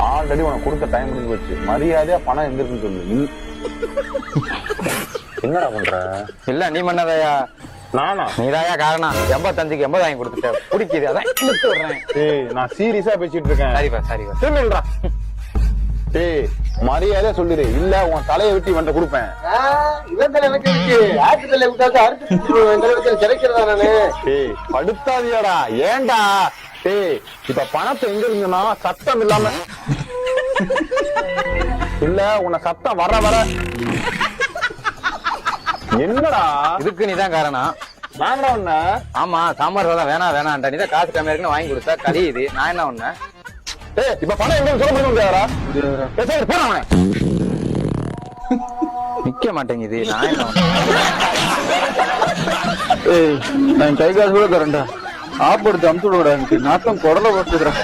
Already உனக்கு கொடுத்த time முடிஞ்சு போச்சு. மரியாதையா பணம் எங்க இருக்குன்னு சொல்லு. என்னடா பண்ற? இல்ல நீ பண்ணதையா? நானா? நீதாயா காரணம். 85க்கு 80 வாங்கி கொடுத்துட்ட. பிடிக்குது, அதான் இழுத்து விடுறேன். ஏய், நான் சீரியஸா பேசிட்டு இருக்கேன். சரிப்பா சரிப்பா. திரும்பிடுறா. ஏய், மரியாதையா சொல்லிடு, இல்ல உன் தலையை வெட்டி வந்து கொடுப்பேன். இவன் தலை எனக்கு இருக்கு. ஆட்டு தலை விட்டாச்சு அறுத்து கிடைக்கிறதா நானு. ஏய், படுத்தாதியாடா. ஏன்டா? ஏய், இப்ப பணத்தை எங்க இருந்துன்னா சத்தம் இல்லாம இல்ல உன்னை சத்தம் வர வர என்னடா இதுக்கு நீதான் காரணம். நான்டா உன்ன. ஆமா, சாம்பார் சாதம் வேணாம் வேணான்டா. நீதான் காசு கம்மியா இருக்குன்னு வாங்கி கொடுத்தா கழியுது. நான் என்ன ஒண்ணு? ஏய், இப்ப பணம் எங்க சொல்ல முடியாதா? போற அவனை. நிக்க மாட்டேங்குது. நான் என்ன ஒண்ணு? ஏய், நான் கை காசு கூட தரேன்டா. ஆப்படுத்து அமுச்சு விட நாத்தம் குடல போட்டுக்கிறேன்.